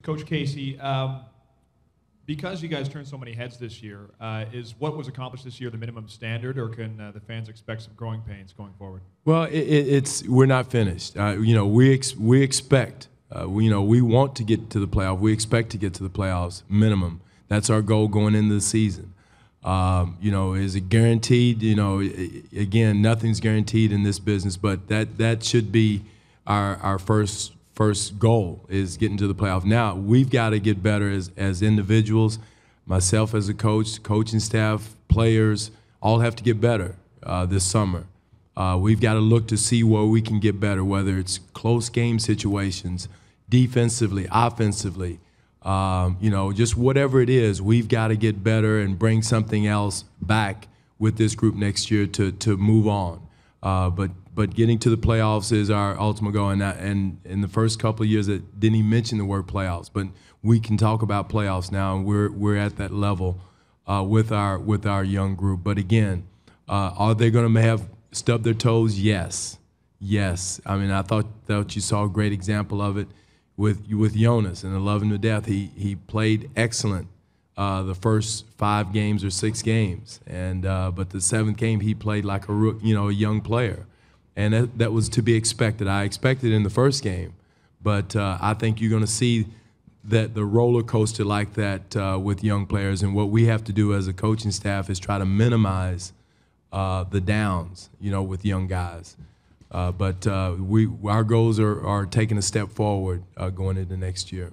Coach Casey, because you guys turned so many heads this year, is what was accomplished this year the minimum standard, or can the fans expect some growing pains going forward? Well, we're not finished. We expect. We want to get to the playoff. We expect to get to the playoffs minimum. That's our goal going into the season. Is it guaranteed? Again, nothing's guaranteed in this business, but that should be our first goal, is getting to the playoff. Now, we've got to get better as individuals. Myself as a coach, coaching staff, players, all have to get better this summer. We've got to look to see where we can get better, whether it's close game situations, defensively, offensively, just whatever it is. We've got to get better and bring something else back with this group next year to move on. But getting to the playoffs is our ultimate goal. And in the first couple of years, that didn't even mention the word playoffs, but we can talk about playoffs now, and we're at that level with our young group. But again, are they going to have stubbed their toes? Yes. I mean, I thought you saw a great example of it with Jonas, and I love him to death. He played excellent the first 5 games or 6 games, and but the 7th game he played like a young player. And that was to be expected. I expected in the first game, but I think you're going to see that the roller coaster like that with young players. And what we have to do as a coaching staff is try to minimize the downs, with young guys. But our goals are taking a step forward going into next year.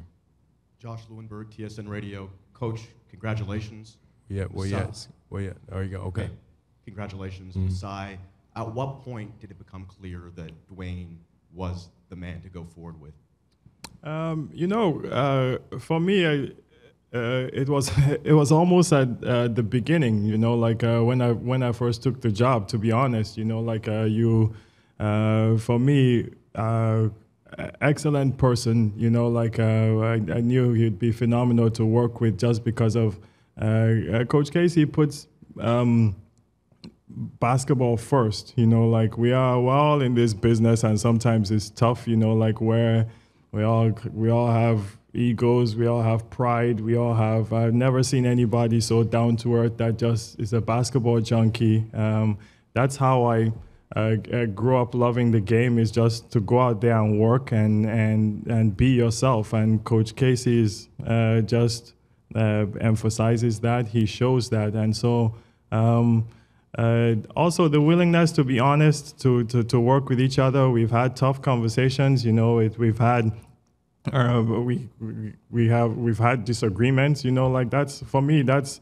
Josh Lewinberg, TSN Radio. Coach, congratulations. Yeah. There you go. Okay. Congratulations, Masai. At what point did it become clear that Dwane was the man to go forward with? For me, it was almost at the beginning. When I first took the job. To be honest, for me, excellent person. I knew he'd be phenomenal to work with just because of Coach Casey puts basketball first. We're all in this business, and sometimes it's tough. Where we all have egos, we all have pride, I've never seen anybody so down to earth that just is a basketball junkie. That's how I grew up loving the game, is just to go out there and work and be yourself. And Coach Casey is just emphasizes that, he shows that. And so also the willingness to be honest, to work with each other. We've had tough conversations, we've had we've had disagreements, that's, for me, that's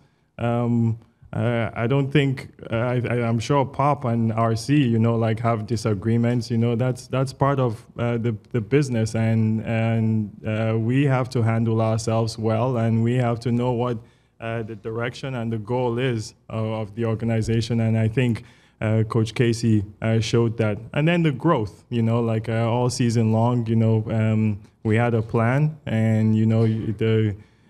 I don't think I'm sure Pop and RC have disagreements. That's part of the business, and we have to handle ourselves well, and we have to know what the direction and the goal is of the organization. And I think Coach Casey showed that. And then the growth, all season long, we had a plan, and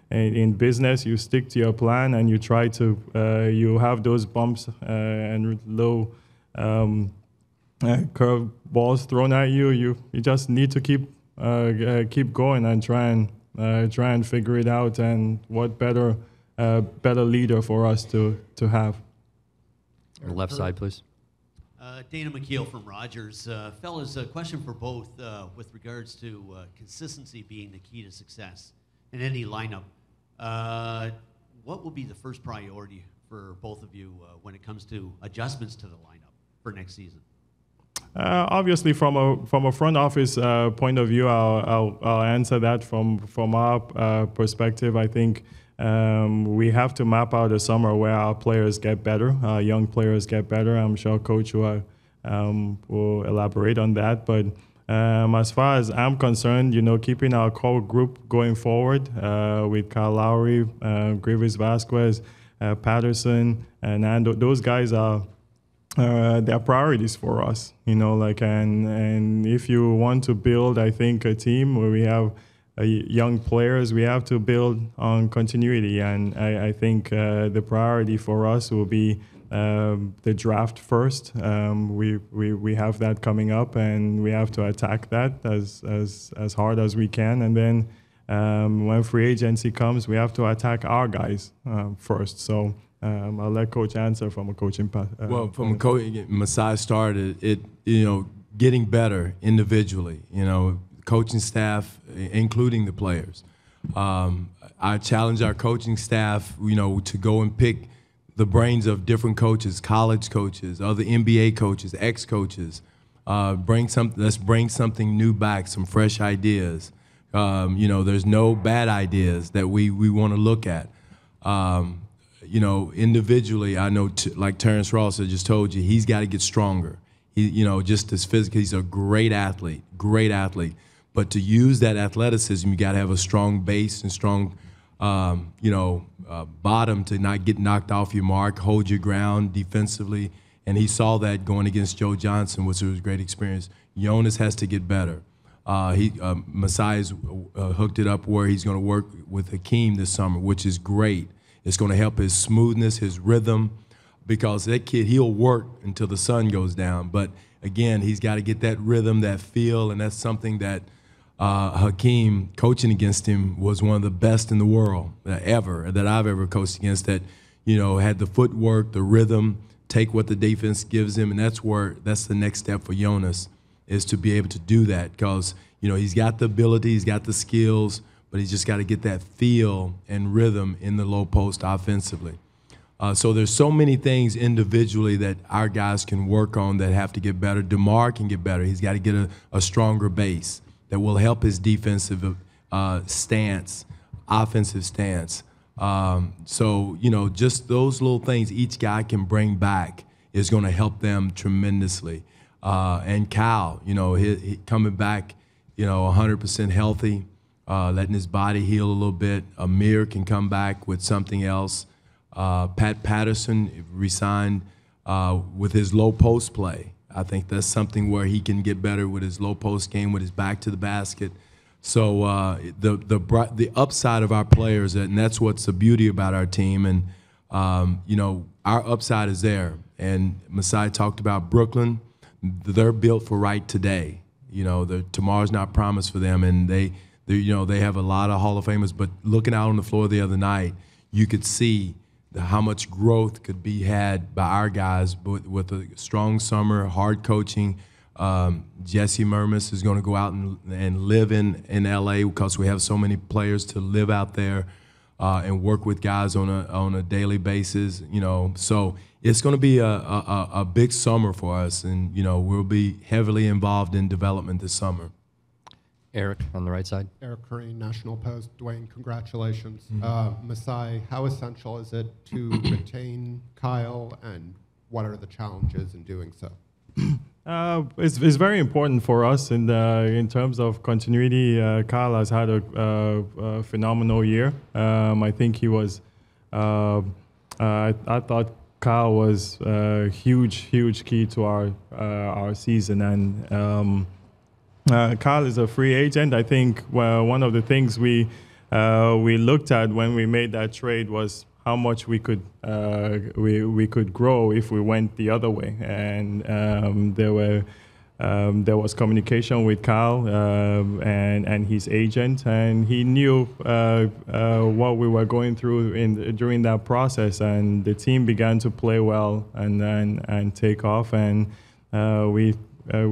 in business, you stick to your plan, and you try to, you have those bumps and low curve balls thrown at you. You just need to keep going and try and figure it out. And what better leader for us to have. On the left side, please. Dana McKeel from Rogers. Fellas, a question for both with regards to consistency being the key to success in any lineup. What will be the first priority for both of you when it comes to adjustments to the lineup for next season? Obviously, from a front office point of view, I'll answer that from our perspective. I think we have to map out a summer where our players get better, our young players get better. I'm sure Coach will elaborate on that. But as far as I'm concerned, keeping our core group going forward with Kyle Lowry, Greivis, Vasquez, Patterson, and those guys are they're priorities for us. And if you want to build, I think, a team where we have young players, we have to build on continuity. And I think the priority for us will be the draft first. We have that coming up, and we have to attack that as hard as we can. And then when free agency comes, we have to attack our guys first. So I'll let Coach answer from a coaching well, from a coach, Masai started it, getting better individually, coaching staff, including the players. I challenge our coaching staff, to go and pick the brains of different coaches, college coaches, other NBA coaches, ex-coaches. Let's bring something new back, some fresh ideas. There's no bad ideas that we want to look at. Individually, I know, like Terrence Ross, I just told you, he's got to get stronger. Just as physical, he's a great athlete. But to use that athleticism, you got to have a strong base and strong, bottom to not get knocked off your mark, hold your ground defensively. And he saw that going against Joe Johnson, which was a great experience. Jonas has to get better. Masai's hooked it up where he's going to work with Hakeem this summer, which is great. It's going to help his smoothness, his rhythm, because that kid, he'll work until the sun goes down. But again, he's got to get that rhythm, that feel, and that's something that Hakeem, coaching against him, was one of the best in the world that I've ever coached against, that, had the footwork, the rhythm, take what the defense gives him, and that's the next step for Jonas, is to be able to do that, because, he's got the ability, he's got the skills, but he's just got to get that feel and rhythm in the low post offensively. So there's so many things individually that our guys can work on that have to get better. DeMar can get better. He's got to get a stronger base that will help his defensive stance, offensive stance. Just those little things each guy can bring back is going to help them tremendously. And Kyle, he coming back, 100% healthy, letting his body heal a little bit. Amir can come back with something else. Pat Patterson resigned with his low post play. I think that's something where he can get better with his low post game, with his back to the basket. So the upside of our players, and that's what's the beauty about our team. And our upside is there. And Masai talked about Brooklyn. They're built for right today. Tomorrow's not promised for them, and they have a lot of Hall of Famers. But looking out on the floor the other night, you could see how much growth could be had by our guys with a strong summer, hard coaching. Jesse Mermis is going to go out and live in LA because we have so many players to live out there and work with guys on a daily basis. So it's going to be a big summer for us, and we'll be heavily involved in development this summer. Eric on the right side. Eric Curry, National Post. Dwane, congratulations. Masai, how essential is it to retain Kyle, and what are the challenges in doing so? It's very important for us in terms of continuity. Kyle has had a phenomenal year. I think he was. I thought Kyle was a huge key to our season, and Kyle is a free agent. I think one of the things we looked at when we made that trade was how much we could grow if we went the other way, and there was communication with Kyle and his agent, and he knew what we were going through during that process, and the team began to play well and take off, and we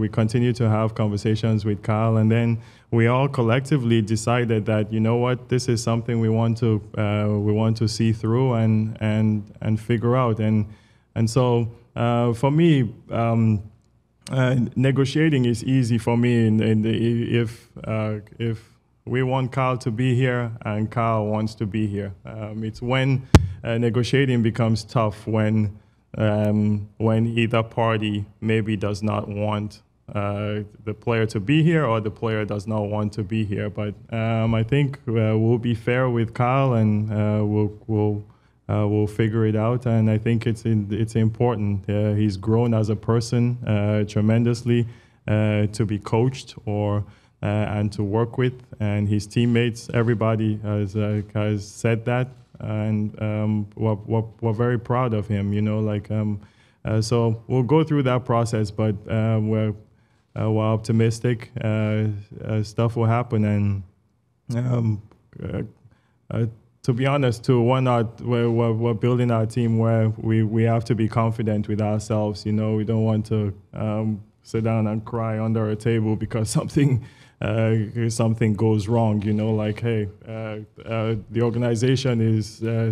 continued to have conversations with Kyle, and then we all collectively decided that, this is something we want to see through and figure out, and so for me, negotiating is easy for me. If we want Kyle to be here and Kyle wants to be here, it's when negotiating becomes tough when either party maybe does not want the player to be here, or the player does not want to be here. But I think we'll be fair with Kyle, and we'll figure it out. And I think it's important. He's grown as a person tremendously, to be coached and to work with, and his teammates. Everybody has said that. And we're very proud of him, so we'll go through that process, but we're optimistic. Stuff will happen, To be honest, too, we're building our team where we have to be confident with ourselves. You know, we don't want to sit down and cry under a table because something goes wrong. You know, like, hey, the organization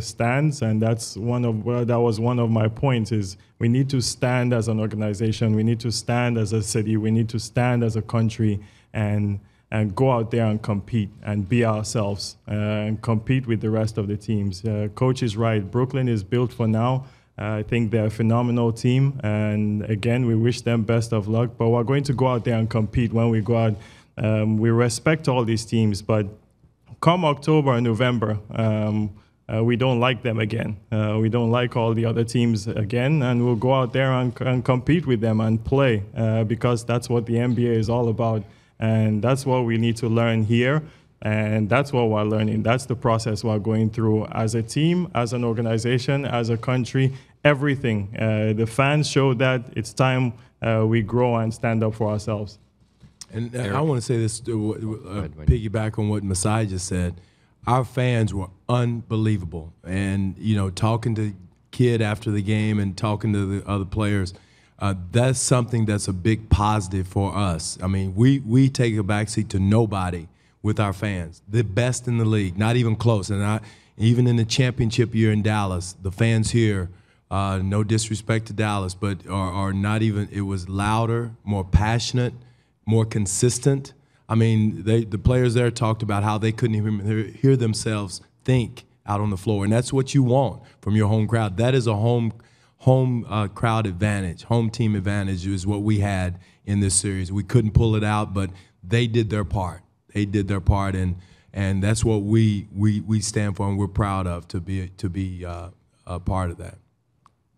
stands, and that was one of my points. Is we need to stand as an organization, we need to stand as a city, we need to stand as a country, and go out there and compete and be ourselves and compete with the rest of the teams. Coach is right. Brooklyn is built for now. I think they're a phenomenal team. And again, we wish them best of luck. But we're going to go out there and compete when we go out. We respect all these teams. But come October and November, we don't like them again. We don't like all the other teams again. And we'll go out there and compete with them and play because that's what the NBA is all about. And that's what we need to learn here, and that's what we're learning. That's the process we're going through as a team, as an organization, as a country, everything. The fans showed that it's time we grow and stand up for ourselves. And I want to say this, piggyback on what Masai just said. Our fans were unbelievable. And, you know, talking to Kid after the game and talking to the other players, that's something that's a big positive for us. I mean, we take a backseat to nobody with our fans. The best in the league, not even close. And even in the championship year in Dallas, the fans here, no disrespect to Dallas, but are not even, it was louder, more passionate, more consistent. I mean, the players there talked about how they couldn't even hear themselves think out on the floor. And that's what you want from your home crowd. That is a home crowd advantage, home team advantage is what we had in this series. We couldn't pull it out, but they did their part. They did their part, and that's what we stand for, and we're proud of to be a part of that.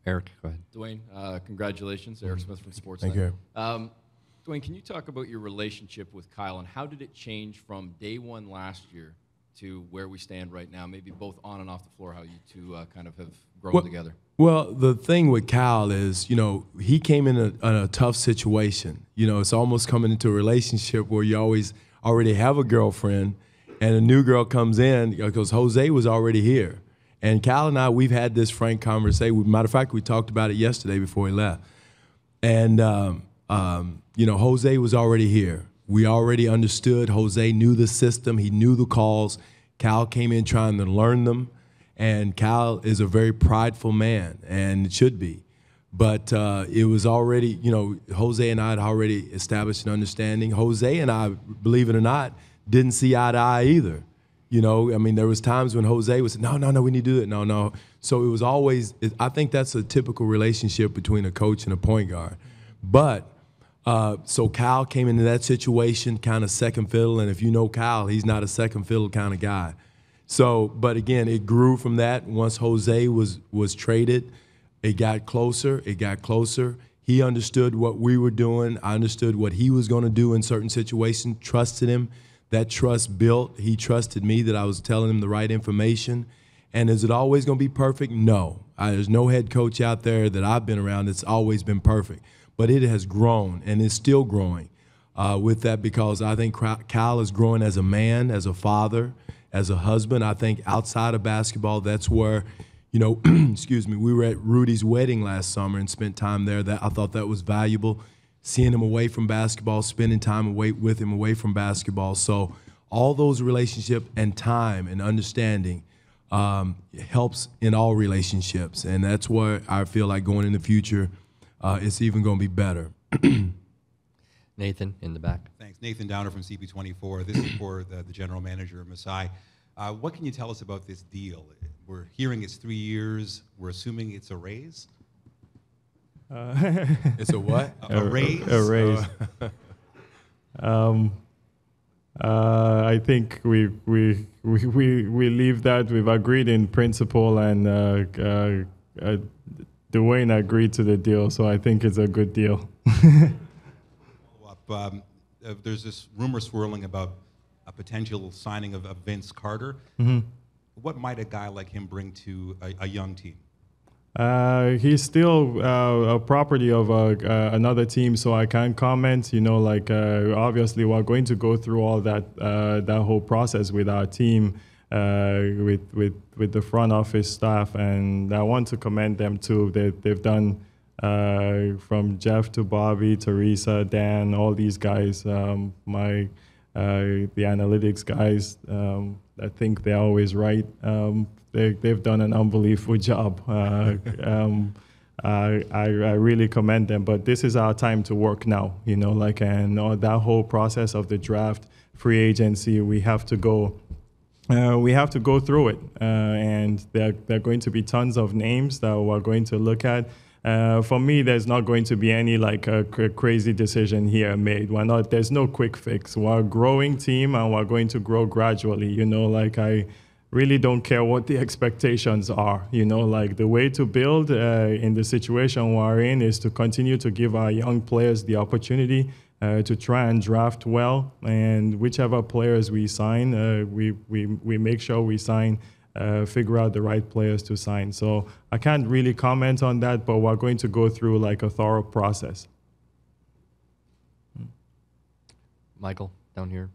Eric, go ahead. Dwane, congratulations. Eric Smith from Sportsnet. Thank you. Dwane, can you talk about your relationship with Kyle, and how did it change from day one last year to where we stand right now, maybe both on and off the floor, how you two kind of have grown together? Well, the thing with Kyle is, you know, he came in a tough situation. You know, it's almost coming into a relationship where you already have a girlfriend and a new girl comes in because Jose was already here. And Kyle and I, we've had this frank conversation. Matter of fact, we talked about it yesterday before he left. And, you know, Jose was already here. We already understood. Jose knew the system. He knew the calls. Kyle came in trying to learn them. And Kyle is a very prideful man, and it should be. But it was already, you know, Jose and I had already established an understanding. Jose and I, believe it or not, didn't see eye to eye either. You know, I mean, there was times when Jose would say, no, we need to do it. No. So it was always, I think that's a typical relationship between a coach and a point guard. But so Kyle came into that situation kind of second fiddle, and if you know Kyle, he's not a second fiddle kind of guy. So, but again, it grew from that. Once Jose was traded, it got closer. He understood what we were doing. I understood what he was going to do in certain situations, trusted him. That trust built. He trusted me that I was telling him the right information. And is it always going to be perfect? No. There's no head coach out there that I've been around that's always been perfect. But it has grown, and it's still growing with that, because I think Kyle is growing as a man, as a father, as a husband. I think outside of basketball, that's where, you know, excuse me, we were at Rudy's wedding last summer and spent time there. That I thought that was valuable, seeing him away from basketball, spending time with him away from basketball. So all those relationships and time and understanding helps in all relationships, and that's where I feel like going in the future, it's even going to be better. Nathan, in the back. Thanks. Nathan Downer from CP24. This is for the general manager, Masai. What can you tell us about this deal? We're hearing it's 3 years. We're assuming it's a raise? It's a what? A raise? A raise. I think we leave that. We've agreed in principle, and Dwane agreed to the deal, so I think it's a good deal. There's this rumor swirling about a potential signing of Vince Carter. Mm-hmm. What might a guy like him bring to a young team? He's still a property of another team, so I can't comment. Obviously, we're going to go through all that whole process with our team, with the front office staff, and I want to commend them too. They've done from Jeff to Bobby, Teresa, Dan, all these guys. The analytics guys. I think they're always right. They've done an unbelievable job. I really commend them. But this is our time to work now, and that whole process of the draft, free agency, we have to go through it. And there are going to be tons of names that we're going to look at. For me, there's not going to be any crazy decision here made. There's no quick fix. We're a growing team and we're going to grow gradually. I really don't care what the expectations are. The way to build in the situation we're in is to continue to give our young players the opportunity to try and draft well. And whichever players we sign, we make sure we sign, figure out the right players to sign. So I can't really comment on that, but we're going to go through a thorough process. Michael, down here.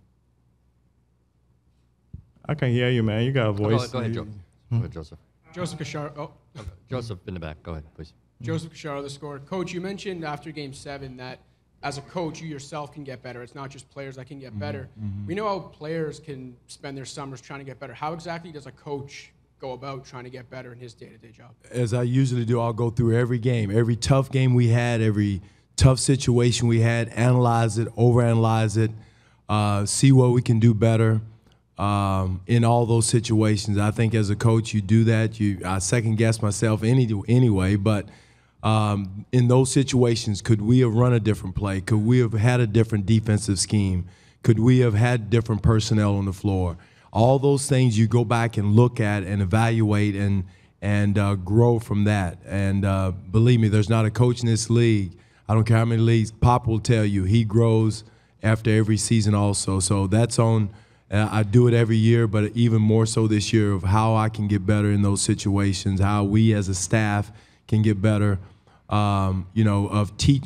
I can hear you, man. You got a voice. Go ahead, Joe. Go ahead, Joseph. Joseph Kashar. Oh, okay. Joseph in the back. Go ahead, please. Joseph Kashar, the score. Coach, you mentioned after Game 7 that as a coach, you yourself can get better. It's not just players that can get better. We know how players can spend their summers trying to get better. How exactly does a coach go about trying to get better in his day-to-day job? As I usually do, I'll go through every game, every tough game we had, every tough situation we had, analyze it, overanalyze it, see what we can do better. In all those situations, I think as a coach, you do that. I second guess myself anyway, but in those situations, could we have run a different play? Could we have had a different defensive scheme? Could we have had different personnel on the floor? All those things you go back and look at and evaluate and grow from that. And believe me, there's not a coach in this league, I don't care how many leagues, Pop will tell you, he grows after every season also. So that's on. I do it every year, but even more so this year of how I can get better in those situations, how we as a staff can get better, of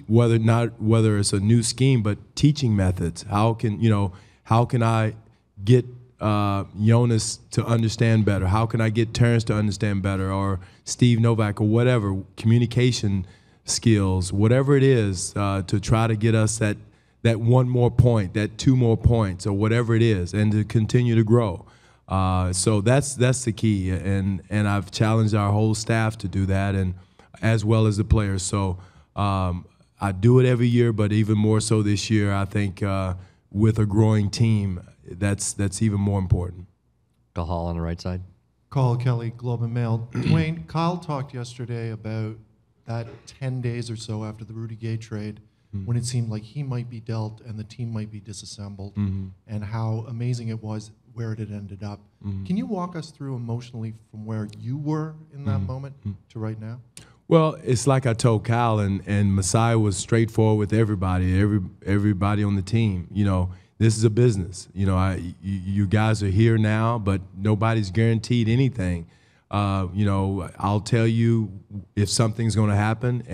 whether it's a new scheme, but teaching methods. How can I get Jonas to understand better? How can I get Terrence to understand better, or Steve Novak, or whatever, communication skills, whatever it is, to try to get us that one more point, that 2 more points, or whatever it is, and to continue to grow. So that's the key, and I've challenged our whole staff to do that, and as well as the players. So I do it every year, but even more so this year, I think with a growing team, that's even more important. Gahal on the right side. Carl Kelly, Globe and Mail. Dwane, Kyle talked yesterday about that 10 days or so after the Rudy Gay trade, when it seemed like he might be dealt and the team might be disassembled, and how amazing it was where it had ended up. Can you walk us through emotionally from where you were in that moment to right now? Well, it's like I told Kyle, and Masai was straightforward with everybody on the team. This is a business. You guys are here now, but nobody's guaranteed anything. I'll tell you if something's going to happen,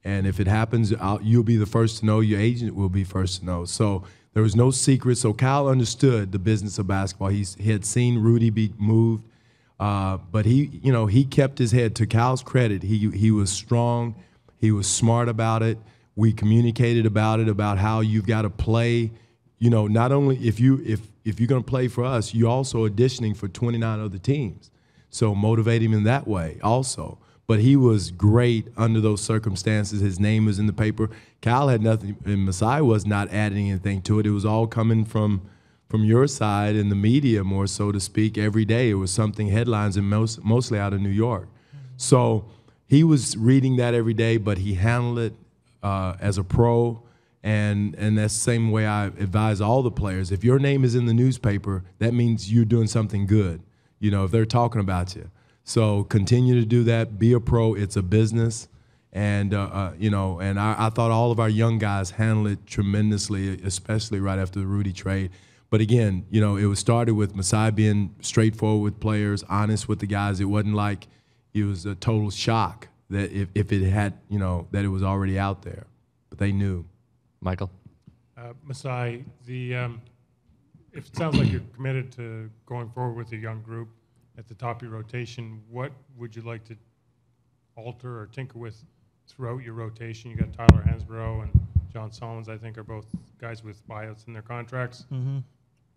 and if it happens, you'll be the first to know. Your agent will be first to know. So there was no secret. So Kyle understood the business of basketball. He had seen Rudy be moved, but he kept his head. To Kyle's credit, he was strong. He was smart about it. We communicated about it, about how you've got to play. Not only if you're going to play for us, you're also auditioning for 29 other teams. So motivate him in that way also. But he was great under those circumstances. His name was in the paper. Kyle had nothing, and Masai was not adding anything to it. It was all coming from your side in the media, more so to speak, every day. It was something, headlines, and mostly out of New York. So he was reading that every day, but he handled it as a pro, and that's the same way I advise all the players. If your name is in the newspaper, that means you're doing something good, if they're talking about you. So continue to do that. Be a pro. It's a business, and and I thought all of our young guys handled it tremendously, especially right after the Rudy trade. But again, it was started with Masai being straightforward with players, honest with the guys. It wasn't like, it was a total shock that if it had, that it was already out there. But they knew. Michael? Masai, if it sounds like you're committed to going forward with a young group at the top of your rotation, what would you like to alter or tinker with throughout your rotation? You got Tyler Hansbrough and John Solomons, I think, are both guys with buyouts in their contracts. Mm-hmm.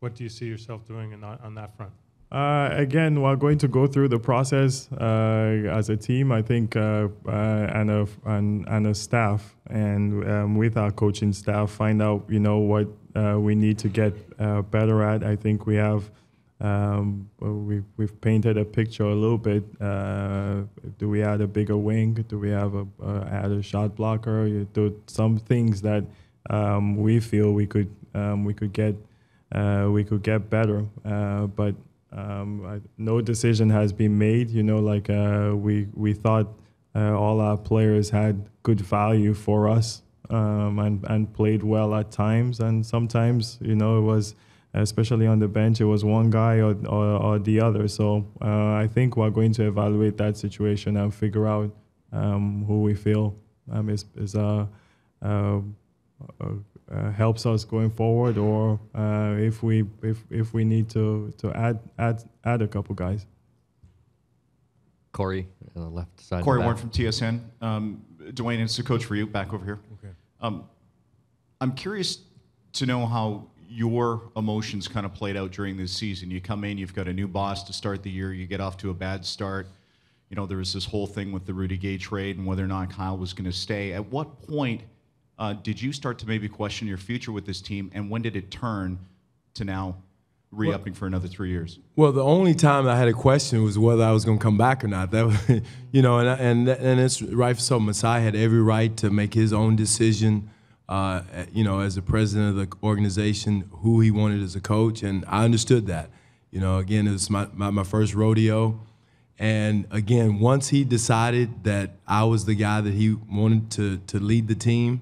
What do you see yourself doing on that front? Again, we're going to go through the process as a team, I think, and a staff, and with our coaching staff, find out, what we need to get better at. I think we have, we've painted a picture a little bit. Do we add a bigger wing? Do we have add a shot blocker? You do some things that we feel we could get better, but. No decision has been made. We thought all our players had good value for us and played well at times. And sometimes, it was, especially on the bench, it was one guy or the other. So I think we're going to evaluate that situation and figure out who we feel helps us going forward, or if we need to add a couple guys. Corey, on the left side. Corey Warren from TSN. Dwane, it's a coach for you. Back over here. Okay. I'm curious to know how your emotions kind of played out during this season. You come in, you've got a new boss to start the year. You get off to a bad start. There was this whole thing with the Rudy Gay trade and whether or not Kyle was going to stay. At what point did you start to maybe question your future with this team, and when did it turn to now re-upping for another 3 years? Well, the only time I had a question was whether I was going to come back or not. That was, and it's right. So Masai had every right to make his own decision, as the president of the organization, who he wanted as a coach, and I understood that. Again, it was my first rodeo. And again, once he decided that I was the guy that he wanted to lead the team,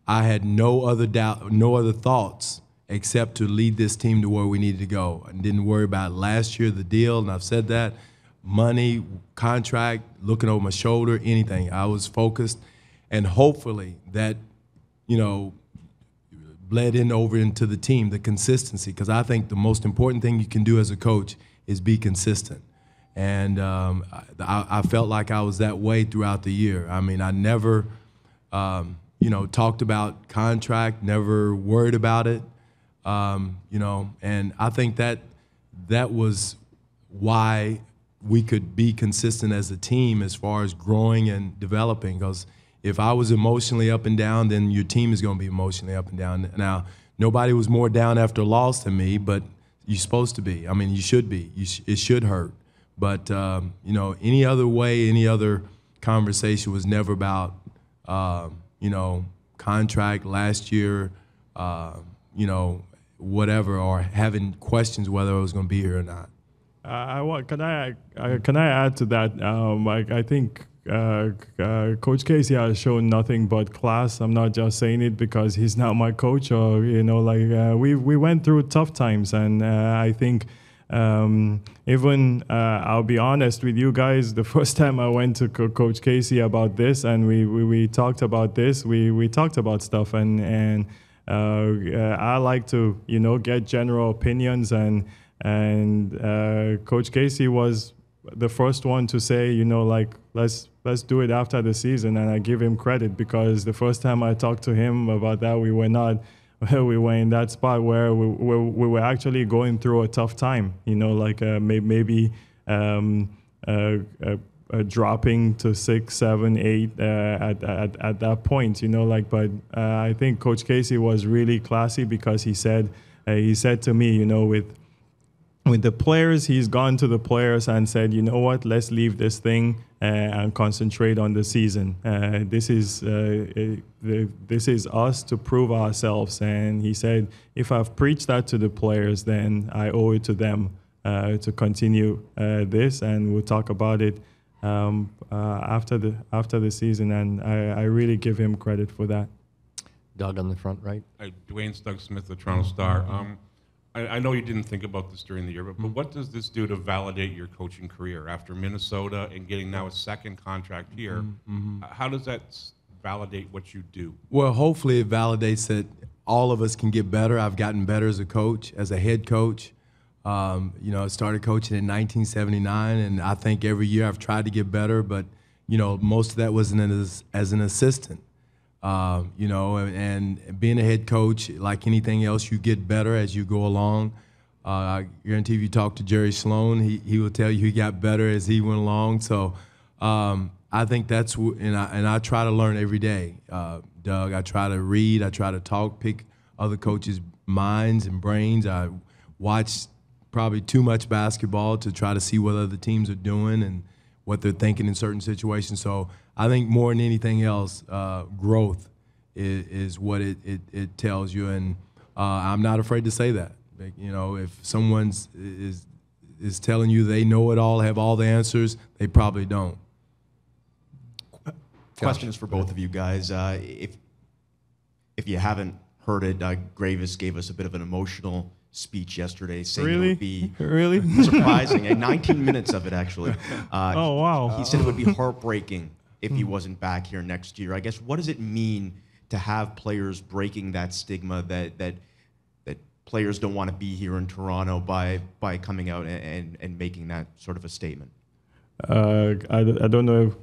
I had no other doubt, no other thoughts except to lead this team to where we needed to go. I didn't worry about last year, the deal, and I've said that, money, contract, looking over my shoulder, anything. I was focused, and hopefully that, bled over into the team, the consistency, because I think the most important thing you can do as a coach is be consistent. And I felt like I was that way throughout the year. I mean, I never, talked about contract, never worried about it, and I think that was why we could be consistent as a team as far as growing and developing. Because if I was emotionally up and down, then your team is going to be emotionally up and down. Now, nobody was more down after a loss than me, but you're supposed to be. I mean, you should be. It should hurt. But, any other way, any other conversation was never about, contract last year, whatever, or having questions whether I was going to be here or not. Can I add to that? I think Coach Casey has shown nothing but class. I'm not just saying it because he's not my coach, or we went through tough times, and I think. Even I'll be honest with you guys, the first time I went to Coach Casey about this and we talked about this, we talked about stuff, and I like to get general opinions, and Coach Casey was the first one to say let's do it after the season, and I give him credit because the first time I talked to him about that, we were in that spot where we were actually going through a tough time, maybe dropping to 6, 7, 8 at that point, but I think Coach Casey was really classy because he said to me, with the players, he's gone to the players and said, you know what, let's leave this thing and concentrate on the season. This is us to prove ourselves. And he said, if I've preached that to the players, then I owe it to them to continue this. And we'll talk about it after the season. And I really give him credit for that. Doug on the front right. Dwayne's Doug Smith, the Toronto Star. I know you didn't think about this during the year, but what does this do to validate your coaching career after Minnesota and getting now a second contract here? How does that validate what you do? Well, hopefully it validates that all of us can get better. I've gotten better as a coach, as a head coach. I started coaching in 1979, and I think every year I've tried to get better, but, most of that was as an assistant. And being a head coach, like anything else, you get better as you go along. I guarantee if you talk to Jerry Sloan, he will tell you he got better as he went along. So I think that's, and I try to learn every day, Doug. I try to read, I try to talk, pick other coaches' minds and brains. I watch probably too much basketball to try to see what other teams are doing and what they're thinking in certain situations. So I think more than anything else, growth is what it tells you, and I'm not afraid to say that. If someone is telling you they know it all, have all the answers, they probably don't. Question is for both of you guys. If you haven't heard it, Greivis gave us a bit of an emotional speech yesterday, saying it would be surprising, and 19 minutes of it actually. Oh wow! He said it would be heartbreaking if he wasn't back here next year. I guess, what does it mean to have players breaking that stigma that players don't want to be here in Toronto by coming out and making that sort of a statement? I don't know.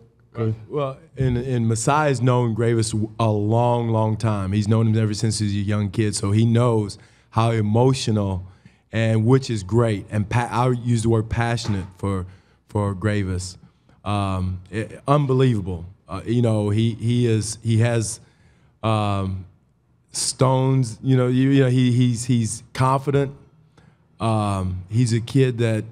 Well, and Masai has known Greivis a long, long time. He's known him ever since he was a young kid, so he knows how emotional, and which is great. And I would use the word passionate for Greivis. Unbelievable. He has stones. He's confident. He's a kid that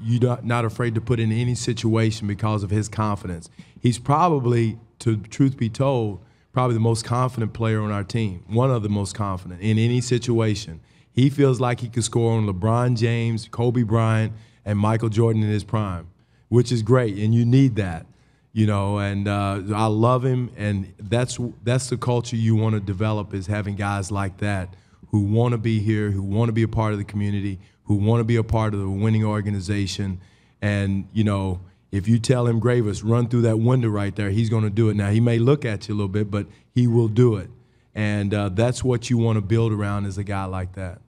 you're not afraid to put in any situation because of his confidence. He's probably, truth be told, probably the most confident player on our team, one of the most confident in any situation. He feels like he could score on LeBron James, Kobe Bryant, and Michael Jordan in his prime, which is great, and you need that, and I love him, and that's the culture you want to develop, is having guys like that who want to be here, who want to be a part of the community, who want to be a part of the winning organization. And, if you tell him, Greivis, run through that window right there, he's going to do it. Now, he may look at you a little bit, but he will do it. And that's what you want to build around, is a guy like that.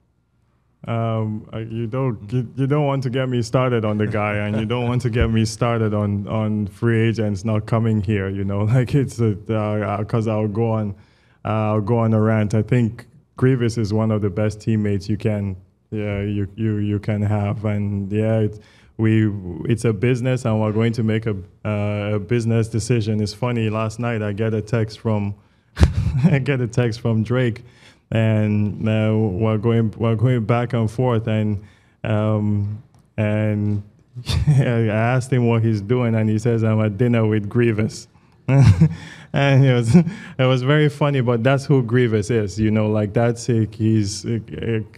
You don't want to get me started on the guy, and you don't want to get me started on free agents not coming here. It's because I'll go on a rant. I think Greivis is one of the best teammates you can have, and it's a business, and we're going to make a business decision. It's funny. Last night I get a text from Drake, and we're going back and forth, and I asked him what he's doing, and he says, I'm at dinner with Greivis. And it was very funny, but that's who Greivis is,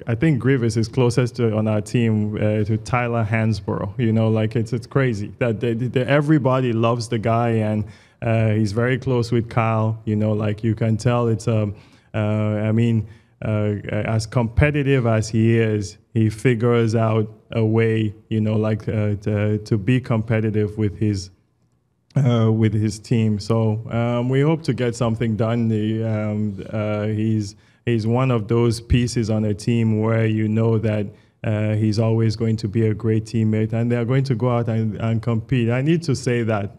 I think Greivis is closest on our team to Tyler Hansborough, it's crazy that everybody loves the guy, and he's very close with Kyle, you can tell it's as competitive as he is, he figures out a way, to be competitive with his team. So we hope to get something done. He's one of those pieces on a team where that he's always going to be a great teammate, and they're going to go out and compete. I need to say that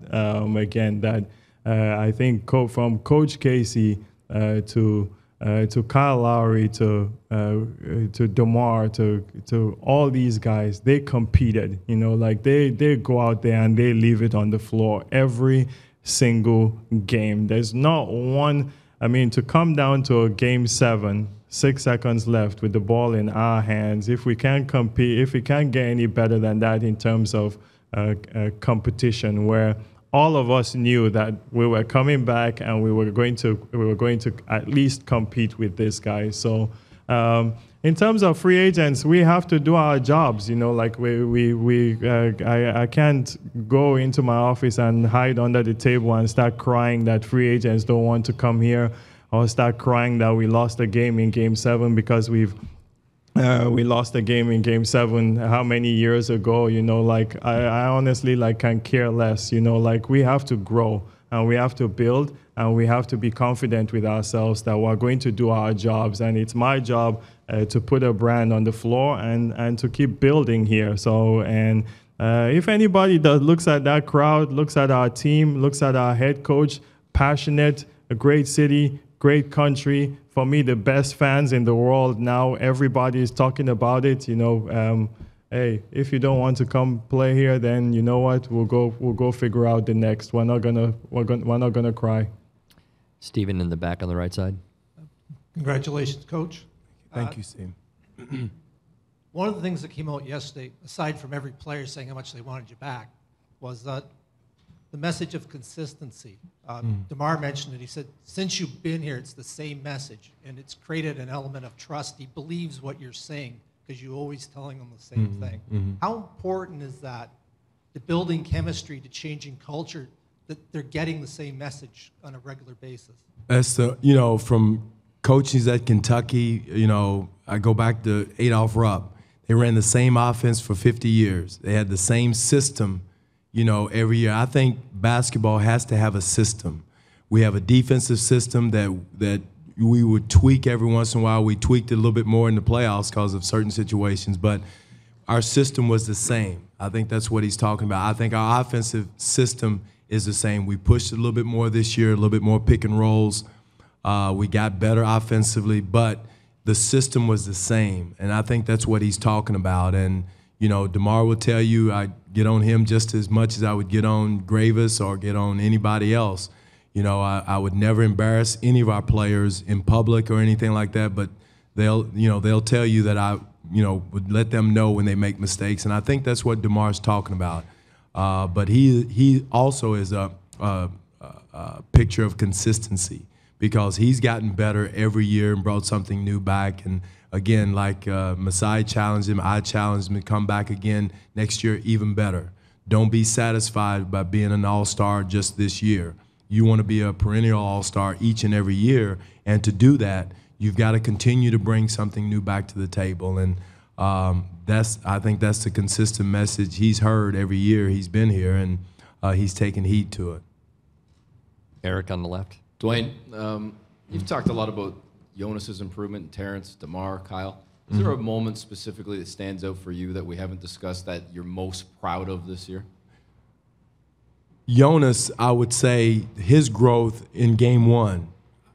again, that I think from Coach Casey to Kyle Lowry to DeMar to all these guys, they competed. They go out there and they leave it on the floor every single game. There's not one. To come down to a game 7, 6 seconds left with the ball in our hands, if we can't compete, if we can't get any better than that in terms of competition, where all of us knew that we were coming back and we were going to at least compete with this guy. So in terms of free agents, we have to do our jobs. I can't go into my office and hide under the table and start crying that free agents don't want to come here, or start crying that we lost a game in Game 7 because we've we lost a game in Game 7 how many years ago, like I honestly like can care less, like we have to grow and we have to build and we have to be confident with ourselves that we're going to do our jobs, and it's my job to put a brand on the floor and to keep building here. So, and if anybody that looks at that crowd, looks at our team, looks at our head coach, passionate, a great city, great country, for me, the best fans in the world now. Everybody is talking about it. Hey, if you don't want to come play here, then you know what? We'll go figure out the next. We're not gonna cry. Stephen in the back on the right side. Congratulations, Coach. Thank you, Steve. One of the things that came out yesterday, aside from every player saying how much they wanted you back, was that the message of consistency. DeMar mentioned it. He said, since you've been here, it's the same message, and it's created an element of trust. He believes what you're saying because you're always telling him the same thing. How important is that to building chemistry, to changing culture, that they're getting the same message on a regular basis? That's from coaches at Kentucky, I go back to Adolph Rupp. They ran the same offense for 50 years. They had the same system, every year. I think basketball has to have a system. We have a defensive system that we would tweak every once in a while. We tweaked it a little bit more in the playoffs because of certain situations, but our system was the same. I think that's what he's talking about. I think our offensive system is the same. We pushed it a little bit more this year, a little bit more pick and rolls. We got better offensively, but the system was the same, and I think that's what he's talking about. And DeMar will tell you I get on him just as much as I would get on Greivis or get on anybody else. I would never embarrass any of our players in public or anything like that, but they'll tell you that I would let them know when they make mistakes, and I think that's what DeMar's talking about. But he also is a picture of consistency, because he's gotten better every year and brought something new back. And again, like Masai challenged him, I challenged him to come back again next year even better. Don't be satisfied by being an all-star just this year. You want to be a perennial all-star each and every year, and to do that, you've got to continue to bring something new back to the table. And I think that's the consistent message he's heard every year he's been here, and he's taken heed to it. Eric on the left. Dwane, you've talked a lot about Jonas's improvement, Terrence, DeMar, Kyle. Is there a moment specifically that stands out for you that we haven't discussed that you're most proud of this year? Jonas, I would say his growth in Game 1.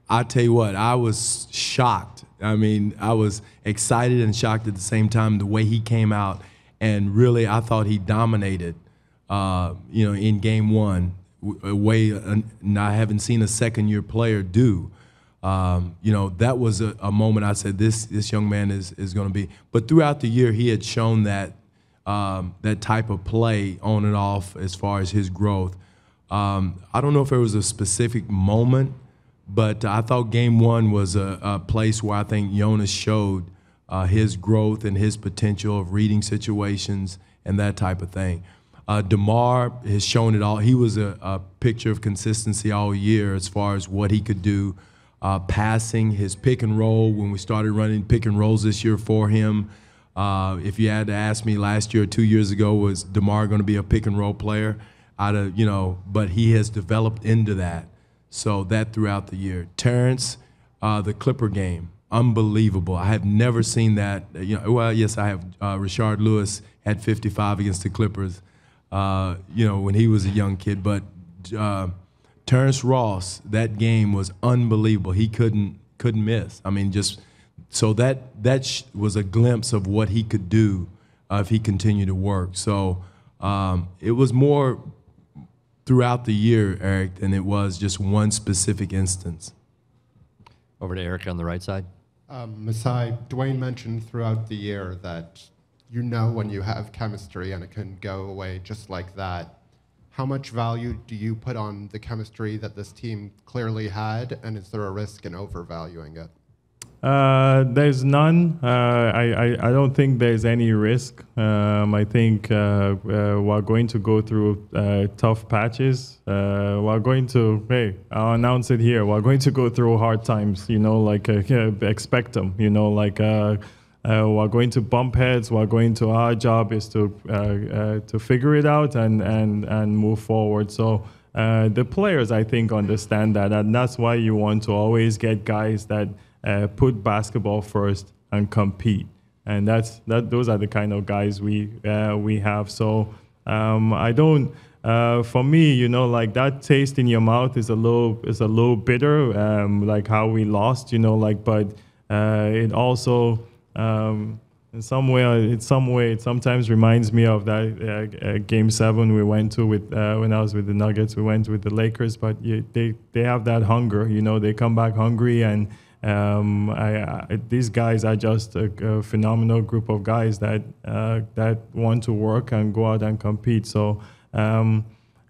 I tell you what, I was shocked. I mean, I was excited and shocked at the same time the way he came out, and really I thought he dominated, in Game 1. A way I haven't seen a second-year player do. That was a moment I said, this young man is going to be. But throughout the year, he had shown that type of play on and off as far as his growth. I don't know if there was a specific moment, but I thought Game 1 was a place where I think Jonas showed his growth and his potential of reading situations and that type of thing. DeMar has shown it all. He was a picture of consistency all year as far as what he could do. Passing, his pick and roll, when we started running pick and rolls this year for him. If you had to ask me last year or 2 years ago, was DeMar going to be a pick and roll player? But he has developed into that. So that throughout the year. Terrence, the Clipper game, unbelievable. I have never seen that. Well, yes, I have. Rashard Lewis had 55 against the Clippers. When he was a young kid. But Terrence Ross, that game was unbelievable. He couldn't miss. I mean, so that was a glimpse of what he could do if he continued to work. So it was more throughout the year, Eric, than it was just one specific instance. Over to Eric on the right side. Masai, Dwane mentioned throughout the year that when you have chemistry and it can go away just like that. How much value do you put on the chemistry that this team clearly had, and is there a risk in overvaluing it? There's none. I don't think there's any risk. I think we're going to go through tough patches. I'll announce it here. We're going to go through hard times, expect them, we're going to bump heads. We're going to, our job is to figure it out and move forward. So the players, I think, understand that, and that's why you want to always get guys that put basketball first and compete. And those are the kind of guys we have. So I don't. For me, you know, like that taste in your mouth is a little bitter, like how we lost, you know, like, but it also in some way it sometimes reminds me of that Game 7 we went to with when I was with the Nuggets. We went with the Lakers, but they have that hunger, you know, they come back hungry, and these guys are just a phenomenal group of guys that want to work and go out and compete. So.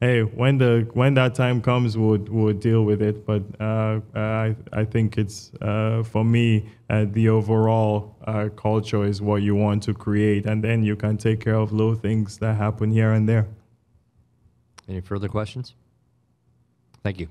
Hey, when that time comes, we'll deal with it. But I think it's for me the overall culture is what you want to create, and then you can take care of little things that happen here and there. Any further questions? Thank you.